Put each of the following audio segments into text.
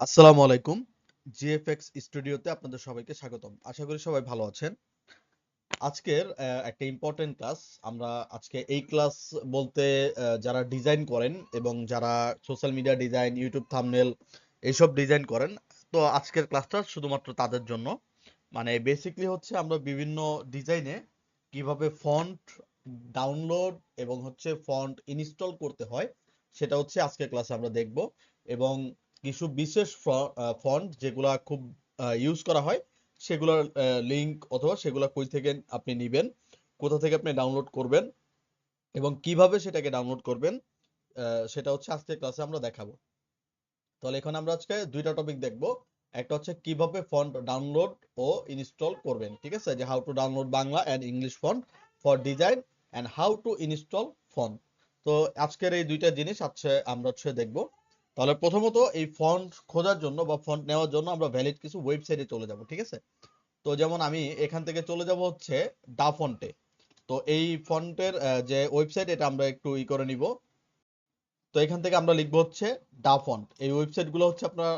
আসসালামু আলাইকুম। জিএফএক্স স্টুডিওতে আপনাদের সবাইকে স্বাগতম। আশা করি সবাই ভালো আছেন। আজকের একটা ইম্পর্টেন্ট ক্লাস। আমরা আজকে এই ক্লাস বলতে যারা ডিজাইন করেন এবং যারা social media design, YouTube thumbnail এইসব ডিজাইন করেন, তো আজকের ক্লাসটা শুধুমাত্র তাদের জন্য। মানে বেসিক্যালি হচ্ছে আমরা বিভিন্ন ডিজাইনে কিভাবে ফন্ট ডাউনলোড এবং হচ্ছে ফন্ট ইনস্টল করতে হয় সেটা হচ্ছে আজকের ক্লাসে আমরা দেখব। এবং কিছু বিশেষ ফন্ট যেগুলা খুব ইউজ করা হয় সেগুলোর লিংক অথবা সেগুলা কই থেকে আপনি নিবেন, কোথা থেকে আপনি ডাউনলোড করবেন এবং কিভাবে সেটাকে ডাউনলোড করবেন, সেটা হচ্ছে আজকের ক্লাসে আমরা দেখাবো। তাহলে এখন আমরা আজকে দুইটা টপিক দেখব। একটা হচ্ছে কিভাবে ফন্ট ডাউনলোড ও ইনস্টল করবেন, ঠিক আছে, যে how to download Bangla and English font for design and how to install font. তো আজকের এই দুইটা জিনিস আজকে আমরা হচ্ছে দেখব। তাহলে প্রথমত এই ফন্ট খোঁজার জন্য বা ফন্ট নেওয়ার জন্য আমরা ভ্যালিড কিছু ওয়েবসাইটে চলে যাব, ঠিক আছে। তো যেমন আমি এখান থেকে চলে যাব হচ্ছে ডা ফন্টে। তো এই ফন্টের যে ওয়েবসাইট এটা আমরা একটু করে নিব। তো এখান থেকে আমরা লিখবো হচ্ছে ডা ফন্ট। এই ওয়েবসাইট গুলো হচ্ছে আপনারা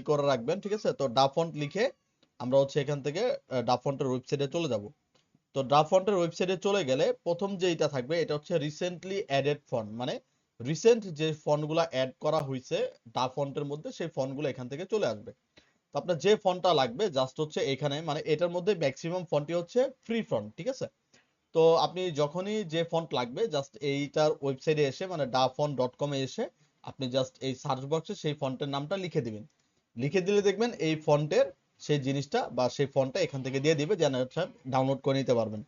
করে রাখবেন, ঠিক আছে। তো ডা ফন্ট লিখে আমরা হচ্ছে এখান থেকে ডা ফন্টের ওয়েবসাইটে চলে যাব। তো ডা ফন্টের ওয়েবসাইটে চলে গেলে প্রথম যে এটা থাকবে এটা হচ্ছে রিসেন্টলি অ্যাডেড ফন্ট, মানে রিসেন্ট যে ফন্টগুলো অ্যাড করা হয়েছে ডা ফন্টের মধ্যে সেই ফন্টগুলো এখান থেকে চলে আসবে। তো আপনার যে ফন্টটা লাগবে জাস্ট হচ্ছে এখানে, মানে এটার মধ্যে ম্যাক্সিমাম ফন্টই হচ্ছে ফ্রি ফন্ট, ঠিক আছে। তো আপনি যখনই যে ফন্ট লাগবে জাস্ট এইটার ওয়েবসাইটে এসে মানে dafont.com এ এসে আপনি জাস্ট এই সার্চ বক্সে সেই ফন্টের নামটা লিখে দিবেন। লিখে দিলে দেখবেন এই ফন্টের সেই জিনিসটা বা সেই ফন্টটা এখান থেকে দিয়ে দিবে, যেন ডাউনলোড করে নিতে পারবেন।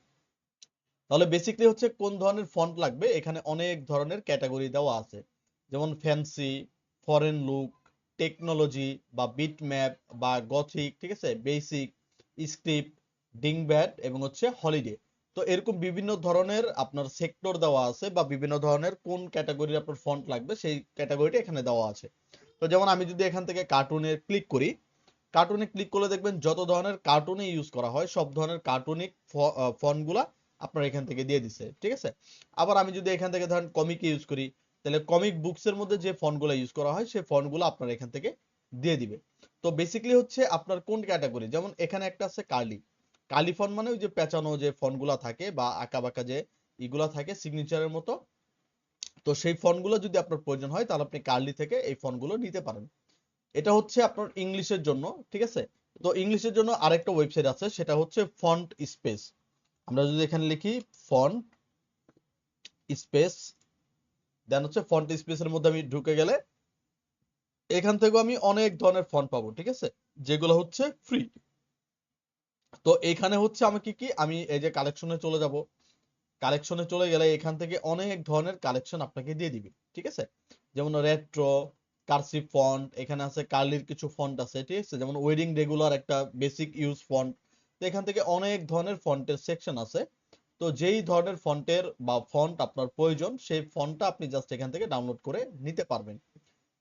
তাহলে বেসিক্যালি হচ্ছে কোন ধরনের ফন্ট লাগবে, এখানে অনেক ধরনের ক্যাটাগরি দেওয়া আছে। যেমন ফ্যান্সি, ফরেন লুক, টেকনোলজি বা বিটম্যাপ বা গথিক, ঠিক আছে, বেসিক, স্ক্রিপ্ট, ডিংব্যাট এবং হচ্ছে হলিডে। তো এরকম বিভিন্ন ধরনের আপনার সেক্টর দেওয়া আছে বা বিভিন্ন ধরনের কোন ক্যাটাগরির আপনার ফন্ট লাগবে সেই ক্যাটাগরিটা এখানে দেওয়া আছে। তো যেমন আমি যদি এখান থেকে কার্টুনে ক্লিক করি, কার্টুনে ক্লিক করলে দেখবেন যত ধরনের কার্টুনে ইউজ করা হয় সব ধরনের কার্টুনিক ফন্টগুলা আপনার এখান থেকে দিয়ে দিছে, ঠিক আছে। আবার আমি যদি এখান থেকে ধরেন কমিক ইউজ করি, তাহলে কমিক বুকস এর মধ্যে যে ফন্টগুলো ইউজ করা হয় সেই ফন্টগুলো আপনার এখান থেকে দিয়ে দিবে। তো বেসিক্যালি হচ্ছে আপনার কোন ক্যাটাগরি, যেমন এখানে একটা আছে কার্লি। কার্লি ফন্ট মানে ওই যে পেঁচানো যে ফন্টগুলো থাকে বা আঁকা বাঁকা যে ইগুলা থাকে সিগনেচারের মতো। তো সেই ফন্টগুলো যদি আপনার প্রয়োজন হয় তাহলে আপনি কার্লি থেকে এই ফন্টগুলো নিতে পারেন। এটা হচ্ছে আপনার ইংলিশের জন্য, ঠিক আছে। তো ইংলিশের জন্য আরেকটা ওয়েবসাইট আছে, সেটা হচ্ছে ফন্ট স্পেস। আমরা যদি এখানে লিখি ফন্ট স্পেস, দেন হচ্ছে ফন্ট স্পেসের মধ্যে আমি ঢুকে গেলে এখান থেকেও আমি অনেক ধরনের ফন্ট পাবো, ঠিক আছে, যেগুলো হচ্ছে ফ্রি। তো এখানে হচ্ছে আমাকে কি, আমি এই যে কালেকশনে চলে যাব। কালেকশনে চলে গেলে এখান থেকে অনেক ধরনের কালেকশন আপনাকে দিয়ে দিবে, ঠিক আছে। যেমন রেট্রো, কার্সিভ ফন্ট, এখানে আছে কার্লির কিছু ফন্ট আছে, ঠিক আছে, যেমন ওয়েডিং রেগুলার একটা বেসিক ইউজ ফন্ট। তো এখান থেকে অনেক ধরনের ফন্টের সেকশন আছে। তো যেই ধরনের ফন্টের বা ফন্ট আপনার প্রয়োজন সেই ফন্টটা আপনি জাস্ট এখান থেকে ডাউনলোড করে নিতে পারবেন।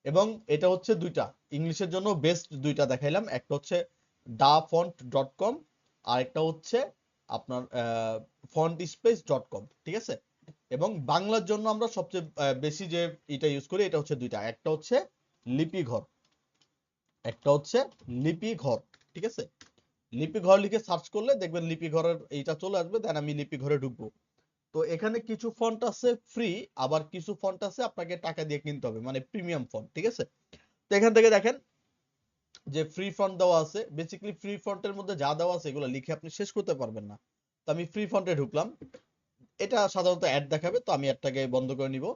এবং এটা হচ্ছে দুইটা, ইংলিশের জন্য বেস্ট দুইটা দেখাইলাম, একটা হচ্ছে dafont.com আর একটা হচ্ছে আপনার fontspace.com, ঠিক আছে। এবং বাংলার জন্য আমরা সবচেয়ে বেশি যে এটা ইউজ করি এটা হচ্ছে দুইটা, একটা হচ্ছে লিপিঘর, একটা হচ্ছে লিপিঘর, ঠিক আছে। লিপিঘর লিখে সার্চ করলে দেখবেন লিপিঘরের এইটা চলে আসবে, দেন আমি লিপিঘরে ঢুকবো। তো এখানে কিছু ফন্ট আছে ফ্রি, আবার কিছু ফন্ট আছে আপনাকে টাকা দিয়ে কিনতে হবে, মানে প্রিমিয়াম ফন্ট, ঠিক আছে। তো এখান থেকে দেখেন যে ফ্রি ফন্ট দেওয়া আছে, বেসিক্যালি ফ্রি ফন্টের মধ্যে যা দেওয়া আছে এগুলো লিখে আপনি শেষ করতে পারবেন না। তো আমি ফ্রি ফন্টে ঢুকলাম, এটা সাধারণত অ্যাড দেখাবে, তো আমি অ্যাডটাকে বন্ধ করে নিব।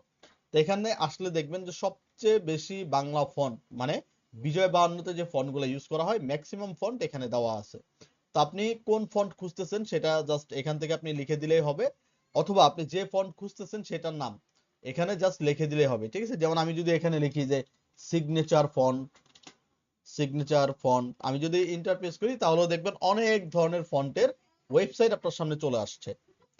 তো এখানে আসলে দেখবেন যে সবচেয়ে বেশি বাংলা ফন্ট মানে বিজয় বায়ান্নতে যে ফন্টগুলো ইউজ করা হয় ম্যাক্সিমাম ফন্ট এখানে দেওয়া আছে। তো আপনি কোন ফন্ট খুঁজতেছেন সেটা জাস্ট এখান থেকে আপনি লিখে দিলেই হবে, অথবা আপনি যে ফন্ট খুঁজতেছেন সেটার নাম এখানে জাস্ট লিখে দিলেই হবে, ঠিক আছে। যেমন আমি যদি এখানে লিখি যে সিগনেচার ফন্ট, সিগনেচার ফন্ট, আমি যদি ইন্টার প্রেস করি তাহলেও দেখবেন অনেক ধরনের ফন্টের ওয়েবসাইট আপনার সামনে চলে আসছে,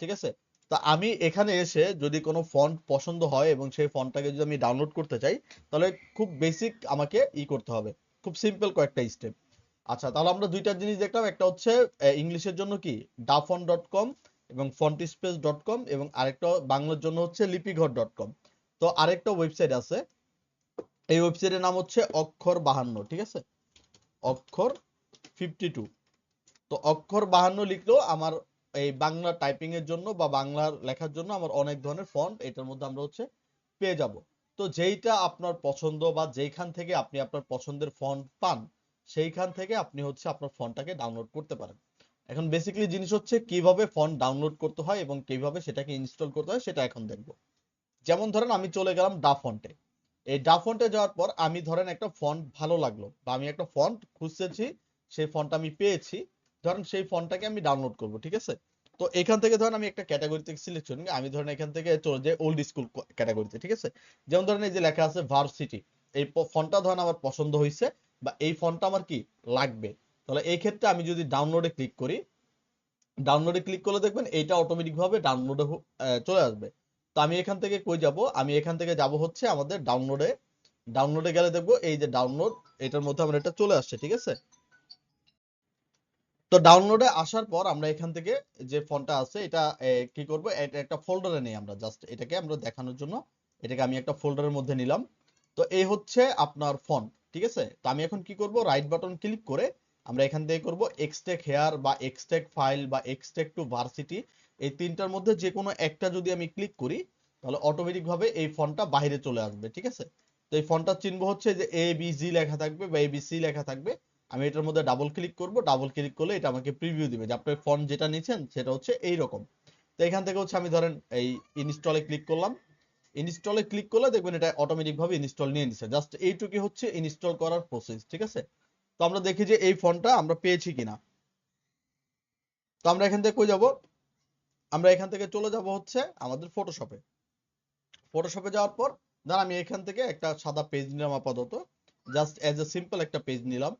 ঠিক আছে। তা আমি এখানে এসে যদি কোনো ফন্ট পছন্দ হয় এবং সেই ফন্টটাকে যদি আমি ডাউনলোড করতে চাই তাহলে খুব বেসিক আমাকে করতে হবে, খুব সিম্পল কয়েকটা স্টেপ। আচ্ছা, তাহলে আমরা দুইটা জিনিস দেখলাম, একটা হচ্ছে ইংলিশের জন্য কি dafont.com এবং fontspace.com, এবং আরেকটা বাংলার জন্য হচ্ছে লিপিঘর.com। তো আরেকটা ওয়েবসাইট আছে, এই ওয়েবসাইটের নাম হচ্ছে অক্ষর 52, ঠিক আছে, অক্ষর 52। তো অক্ষর 52 লিখলেও আমার এই বাংলা টাইপিং এর জন্য বা বাংলার লেখার জন্য আমার অনেক ধরনের ফন্ট এটার মধ্যে আমরা হচ্ছে পেয়ে যাব। তো যেইটা আপনার পছন্দ বা যেইখান থেকে আপনি আপনার পছন্দের ফন্ট পান সেইখান থেকে আপনি হচ্ছে আপনার ফন্টটাকে ডাউনলোড করতে পারেন। এখন বেসিক্যালি জিনিস হচ্ছে কিভাবে ফন্ট ডাউনলোড করতে হয় এবং কিভাবে সেটাকে ইনস্টল করতে হয় সেটা এখন দেখব। যেমন ধরেন আমি চলে গেলাম ডা ফন্টে। এই ডা ফন্টে যাওয়ার পর আমি ধরেন একটা ফন্ট ভালো লাগলো বা আমি একটা ফন্ট খুঁজতেছি, সেই ফন্ট আমি পেয়েছি, ধরেন সেই ফন্টটাকে আমি ডাউনলোড করব, ঠিক আছে। তো এখান থেকে ধরেন আমি একটা ক্যাটাগরি থেকে সিলেকশন, আমি ধরেন এখান থেকে চলে যাই ওল্ড স্কুল ক্যাটাগরিতে, ঠিক আছে। যেমন ধরেন এই যে লেখা আছে ভার্সিটি, এই ফন্টটা ধরেন আমার পছন্দ হয়েছে বা এই ফন্টটা আমার কি লাগবে, তাহলে এই ক্ষেত্রে আমি যদি ডাউনলোডে ক্লিক করি, ডাউনলোডে ক্লিক করলে দেখবেন এইটা অটোমেটিক ভাবে ডাউনলোডে চলে আসবে। তো আমি এখান থেকে কই যাব, আমি এখান থেকে যাব হচ্ছে আমাদের ডাউনলোডে। ডাউনলোডে গেলে দেখবো এই যে ডাউনলোড, এটার মধ্যে আমার এটা চলে আসছে, ঠিক আছে। তো ডাউনলোডে আসার পর আমরা এখান থেকে যে ফন্টটা আছে এটা কি করব, এটা একটা ফোল্ডারে নেই আমরা, জাস্ট এটাকে আমরা দেখানোর জন্য এটাকে আমি একটা ফোল্ডারের মধ্যে নিলাম। তো এই হচ্ছে আপনার ফন্ট, ঠিক আছে। তো আমি এখন কি করব, রাইট বাটন ক্লিক করে আমরা এখান থেকে করব এক্সট্রাক্ট হেয়ার বা এক্সট্রাক্ট ফাইল বা এক্সট্রাক্ট টু ভার্সিটি, এই তিনটার মধ্যে যে কোনো একটা যদি আমি ক্লিক করি তাহলে অটোমেটিক ভাবে এই ফন্টটা বাইরে চলে আসবে, ঠিক আছে। তো এই ফন্টটা চিহ্ন হচ্ছে যে এ বি জি লেখা থাকবে বা এ বি সি লেখা থাকবে। আমি এটার মধ্যে ডাবল ক্লিক করব, ডাবল ক্লিক করলে এটা আমাকে প্রিভিউ দিবে যে আপনার ফন্ট যেটা নিছেন সেটা হচ্ছে এই রকম। তো এখান থেকে হচ্ছে আমি ধরেন এই ইনস্টলে ক্লিক করলাম, ইনস্টলে ক্লিক করলে দেখবেন এটা অটোমেটিক ভাবে ইনস্টল নিয়ে নিছে। জাস্ট এইটুকুই হচ্ছে ইনস্টল করার প্রসেস, ঠিক আছে। তো আমরা দেখি যে এই ফন্টটা আমরা পেয়েছি কিনা। তো আমরা এখান থেকে কই যাব, আমরা এখান থেকে চলে যাব হচ্ছে আমাদের ফটোশপে। ফটোশপে যাওয়ার পর ধর আমি এখান থেকে একটা সাদা পেজ নিলাম আপাতত, জাস্ট এজ এ সিম্পল একটা পেজ নিলাম।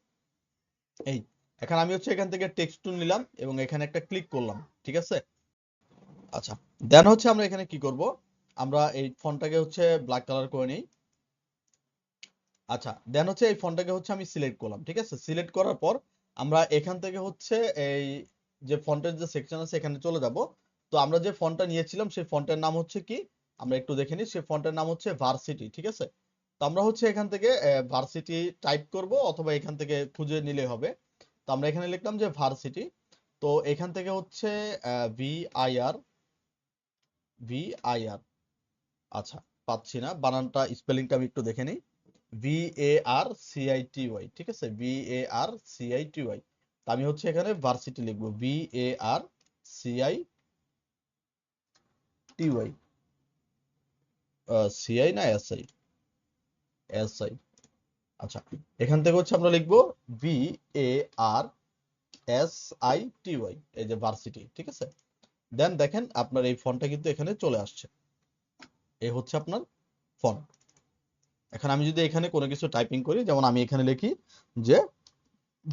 এই এখন আমি হচ্ছে এখান থেকে টেক্সট টুল নিলাম এবং এখানে একটা ক্লিক করলাম, ঠিক আছে। আচ্ছা, দেন হচ্ছে আমরা এখানে কি করব, আমরা এই ফন্টটাকে হচ্ছে ব্ল্যাক কালার করে নেই। আচ্ছা, দেন হচ্ছে এই ফন্টটাকে হচ্ছে আমি সিলেক্ট করলাম, ঠিক আছে। সিলেক্ট করার পর আমরা এখান থেকে হচ্ছে এই যে ফন্টের যে সেকশন আছে এখানে চলে যাব। তো আমরা যে ফন্টটা নিয়েছিলাম সেই ফন্টের নাম হচ্ছে কি, আমরা একটু দেখে নিই, সেই ফন্টের নাম হচ্ছে ভার্সিটি, ঠিক আছে। তো আমরা হচ্ছে এখান থেকে ভার্সিটি টাইপ করব অথবা এখান থেকে খুঁজে নিলে হবে। তো আমরা এখানে লিখলাম যে ভার্সিটি। তো এখান থেকে হচ্ছে V I R, V I R, আচ্ছা পাচ্ছি না, বানানটা স্পেলিংটা আমি একটু দেখে নিই। V A R C I T Y, ঠিক আছে, V A R C I T Y. আমি হচ্ছে এখানে ভার্সিটি লিখবো, V A R C I T Y, C I না এস আই, এস আই। আচ্ছা, এখান থেকে হচ্ছে আমরা লিখবো V A R S I T Y, এই যে ভার্সিটি, ঠিক আছে। দেন দেখেন আপনার এই ফন্টটা কিন্তু এখানে চলে আসছে, এই হচ্ছে আপনার ফন্ট। এখন আমি যদি এখানে কোনো কিছু টাইপিং করি, যেমন আমি এখানে লিখি যে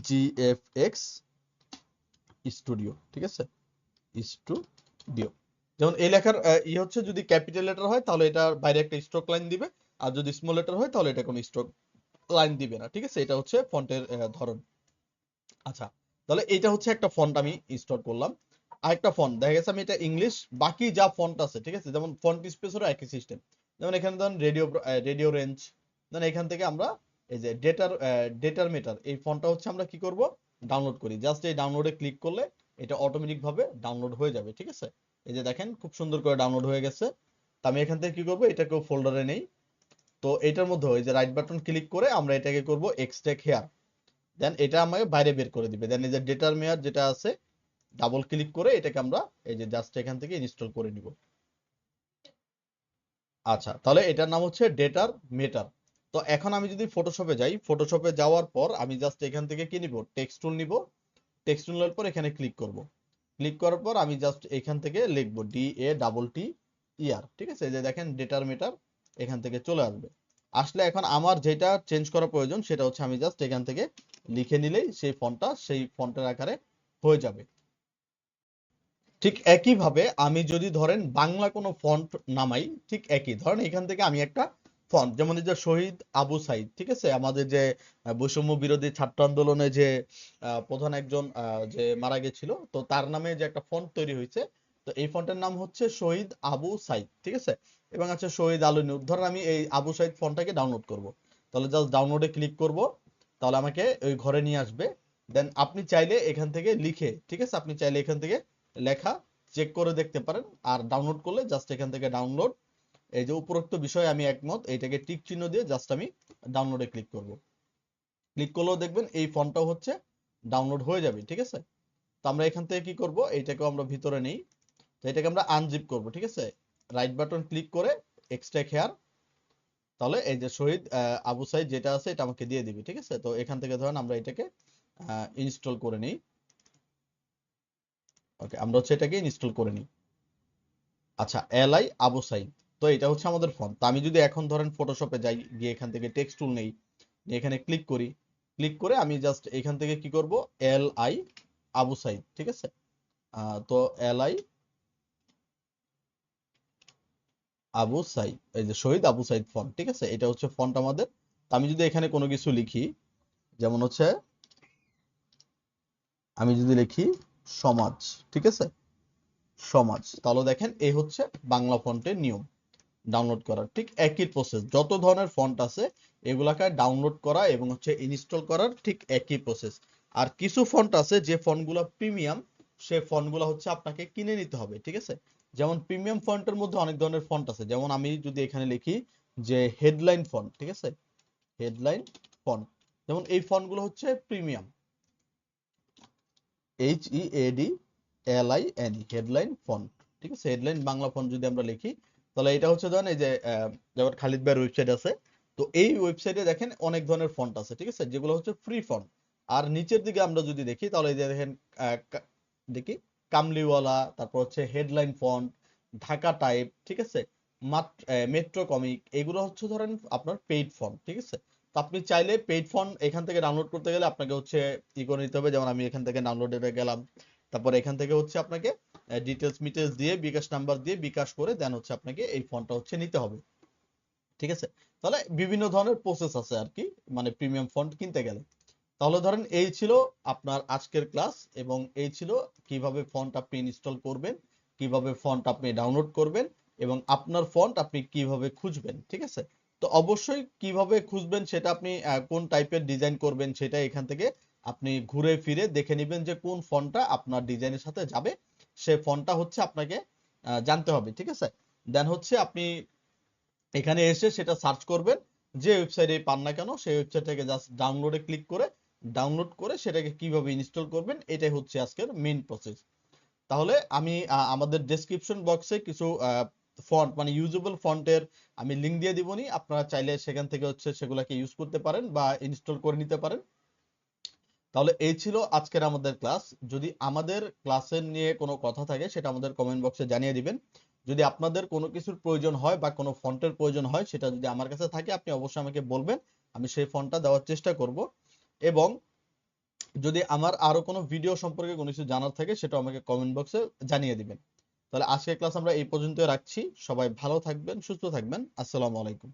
জিএফএক্স স্টুডিও, ঠিক আছে, স্টুডিও। যেমন এই লেখার হচ্ছে যদি ক্যাপিটাল লেটার হয় তাহলে এটার বাইরে একটা স্ট্রোক লাইন দিবে, আর যদি স্মল লেটার হয় তাহলে এটা কোনো স্ট্রোক লাইন দিবে না, ঠিক আছে। এটা হচ্ছে ফন্টের ধরন। আচ্ছা, তাহলে এটা হচ্ছে একটা ফন্ট আমি ইনস্টল করলাম। আরেকটা ফন্ট দেখা গেছে আমি এটা ইংলিশ, বাকি যা ফন্ট আছে, ঠিক আছে, যেমন ফন্ট স্পেসেরও একই সিস্টেম। যেমন এখানে ধরেন রেডিও রেঞ্জ, দেন এখান থেকে আমরা এই যে ডেটার মেটার, এই ফন্টটা হচ্ছে আমরা কি করব, ডাউনলোড করি। জাস্ট এই ডাউনলোডে ক্লিক করলে এটা অটোমেটিক ভাবে ডাউনলোড হয়ে যাবে, ঠিক আছে। এই যে দেখেন খুব সুন্দর করে ডাউনলোড হয়ে গেছে। তো আমি এখান থেকে কি করব, এটাকেও ফোল্ডারে নেই। তো এটার মধ্যে ওই যে রাইট বাটন ক্লিক করে আমরা এটাকে করব এক্সট্রাক্ট হেয়ার, দেন এটা আমাকে বাইরে বের করে দিবে। দেন এই যে ডেটার মেয়ার যেটা আছে, ডাবল ক্লিক করে এটাকে আমরা এই যে জাস্ট এখান থেকে ইনস্টল করে নিব। আচ্ছা, তাহলে এটার নাম হচ্ছে ডেটার মেটার। তো এখন আমি যদি ফটোশপে যাই, ফটোশপে যাওয়ার পর আমি জাস্ট এখান থেকে কি নিব, টেক্সট টুল নিব। টেক্সট টুলের পর এখানে ক্লিক করব। ক্লিক করার পর আমি জাস্ট এখান থেকে লিখব ডি এ ডাবল টি ই আর, ঠিক আছে। এই যে দেখেন ডেটার মেটার এখান থেকে চলে আসবে। আসলে এখন আমার যেটা চেঞ্জ করা প্রয়োজন সেটা হচ্ছে আমি জাস্ট এখান থেকে লিখে নিলেই সেই ফন্টটা সেই ফন্টের আকারে হয়ে যাবে। ঠিক একইভাবে আমি যদি ধরেন বাংলা কোনো ফন্ট নামাই, ঠিক একই ধরেন এখান থেকে আমি একটা ফন্ট, যেমন এই যে শহীদ আবু সাইদ, ঠিক আছে, আমাদের যে বৈষম্য বিরোধী ছাত্র আন্দোলনে যে প্রধান একজন যে মারা গেছিল, তো তার নামে যে একটা ফন্ট তৈরি হয়েছে, তো এই ফন্টের নাম হচ্ছে শহীদ আবু সাইদ, ঠিক আছে। এবং আছে শহীদ আলী নূর। ধরেন আমি এই আবু সাইদ ফন্টটাকে ডাউনলোড করব। তাহলে জাস্ট ডাউনলোডে ক্লিক করব, তাহলে আমাকে ওই ঘরে নিয়ে আসবে। দেন আপনি চাইলে এখান থেকে লিখে, ঠিক আছে, আপনি চাইলে এখান থেকে লেখা চেক করে দেখতে পারেন। আর ডাউনলোড করলে জাস্ট এখান থেকে ডাউনলোড, এই যে উপরোক্ত বিষয়ে আমি একমত, এইটাকে টিক চিহ্ন দিয়ে জাস্ট আমি ডাউনলোডে ক্লিক করব। ক্লিক করলেও দেখবেন এই ফন্টটাও হচ্ছে ডাউনলোড হয়ে যাবে, ঠিক আছে। তো আমরা এখান থেকে কি করব, এইটাকেও আমরা ভিতরে নেই। তো এটাকে আমরা আনজিপ করব, ঠিক আছে। রাইট বাটন ক্লিক করে এক্সট্রাক্ট হেয়ার, তাহলে এই যে শহীদ আবু সাইদ যেটা আছে এটা আমাকে দিয়ে দিবে, ঠিক আছে। তো এখান থেকে ধরেন আমরা এটাকে ইনস্টল করে নিই। ওকে, আমরা হচ্ছে এটাকে ইনস্টল করে নিই। আচ্ছা, এলআই আবু সাইদ, তো এটা হচ্ছে আমাদের ফন্ট। তো আমি যদি এখন ধরেন ফটোশপে যাই, গিয়ে এখান থেকে টেক্সট টুল নেই, এখানে ক্লিক করি, ক্লিক করে আমি জাস্ট এখান থেকে কি করব, এলআই আবু সাইদ, ঠিক আছে। তো এলআই আবু সাইদ, এই যে শহীদ আবু সাইদ ফন্ট, ঠিক আছে, এটা হচ্ছে ফন্ট আমাদের। তো আমি যদি এখানে কোনো কিছু লিখি, যেমন হচ্ছে আমি যদি লিখি সমাজ, ঠিক আছে, সমাজ, তাহলে দেখেন এই হচ্ছে বাংলা ফন্টের নিয়ম ডাউনলোড করার। ঠিক একই প্রসেস, যত ধরনের ফন্ট আছে এগুলাকে ডাউনলোড করা এবং হচ্ছে ইনস্টল করার ঠিক একই প্রসেস। আর কিছু ফন্ট আছে যে ফন্টগুলো প্রিমিয়াম, সে ফন্টগুলো হচ্ছে আপনাকে কিনে নিতে হবে, ঠিক আছে। যেমন প্রিমিয়াম ফন্টের মধ্যে অনেক ধরনের ফন্ট আছে, যেমন আমি যদি এখানে লিখি যে হেডলাইন ফন্ট, ঠিক আছে, হেডলাইন ফন্ট, যেমন এই ফন্টগুলো হচ্ছে প্রিমিয়াম, HEADLINE, হেডলাইন ফন্ট, ঠিক আছে। হেডলাইন বাংলা ফন্ট যদি আমরা লিখি, তাহলে এটা হচ্ছে ধরেন এই যে যেমন খালিদ ভাইয়ের ওয়েবসাইট আছে, তো এই ওয়েবসাইটে দেখেন অনেক ধরনের ফন্ট আছে, ঠিক আছে, যেগুলো হচ্ছে ফ্রি ফন্ট। আর নিচের দিকে আমরা যদি দেখি, তাহলে এই যে দেখেন দেখি কামলিওয়ালা, তারপর হচ্ছে হেডলাইন ফন্ট, ঢাকা টাইপ, ঠিক আছে, মেট্রো কমিক, এগুলো হচ্ছে ধরেন আপনার পেইড ফন্ট, ঠিক আছে। তো আপনি চাইলে পেইড ফন্ট এখান থেকে ডাউনলোড করতে গেলে আপনাকে হচ্ছে ই করে নিতে হবে, যেমন আমি এখান থেকে ডাউনলোডে গেলাম, তারপর এখান থেকে হচ্ছে আপনাকে ডিটেলস মিটেলস দিয়ে বিকাশ নাম্বার দিয়ে বিকাশ করে দেন হচ্ছে আপনাকে এই ফন্টটা হচ্ছে নিতে হবে, ঠিক আছে। তাহলে বিভিন্ন ধরনের প্রসেস আছে আর কি, মানে প্রিমিয়াম ফন্ট কিনতে গেলে। তাহলে ধরেন এই ছিল আপনার আজকের ক্লাস, এবং এই ছিল কিভাবে ফন্ট আপনি ইনস্টল করবেন, কিভাবে ফন্ট আপনি ডাউনলোড করবেন, এবং আপনার ফন্ট আপনি কিভাবে খুঁজবেন, ঠিক আছে। তো অবশ্যই কিভাবে খুঁজবেন সেটা আপনি কোন টাইপের ডিজাইন করবেন সেটা এখান থেকে আপনি ঘুরে ফিরে দেখে নেবেন যে কোন ফন্টটা আপনার ডিজাইনের সাথে যাবে, সে ফন্টটা হচ্ছে আপনাকে জানতে হবে, ঠিক আছে। দেন হচ্ছে আপনি এখানে এসে সেটা সার্চ করবেন, যে ওয়েবসাইটে পান না কেন সেই ওয়েবসাইট থেকে জাস্ট ডাউনলোডে ক্লিক করে ডাউনলোড করে সেটাকে কিভাবে ইনস্টল করবেন, এটাই হচ্ছে আজকের মেইন প্রসেস। তাহলে আমি আমাদের ডেসক্রিপশন বক্সে কিছু ফন্ট মানে ইউজেবল ফন্টের আমি লিংক দিয়ে দিবনি, আপনারা চাইলে সেখান থেকে হচ্ছে সেগুলোকে ইউজ করতে পারেন বা ইনস্টল করে নিতে পারেন। তাহলে এই ছিল আজকের আমাদের ক্লাস। যদি আমাদের ক্লাসের নিয়ে কোনো কথা থাকে সেটা আমাদের কমেন্ট বক্সে জানিয়ে দিবেন। যদি আপনাদের কোনো কিছুর প্রয়োজন হয় বা কোনো ফন্টের প্রয়োজন হয়, সেটা যদি আমার কাছে থাকে আপনি অবশ্যই আমাকে বলবেন, আমি সেই ফন্টটা দেওয়ার চেষ্টা করব। এবং যদি আমার আরো কোনো ভিডিও সম্পর্কে কোনো কিছু জানার থাকে সেটা আমাকে কমেন্ট বক্সে জানিয়ে দিবেন। তাহলে আজকের ক্লাস আমরা এই পর্যন্ত রাখছি। সবাই ভালো থাকবেন, সুস্থ থাকবেন। আসসালামু আলাইকুম।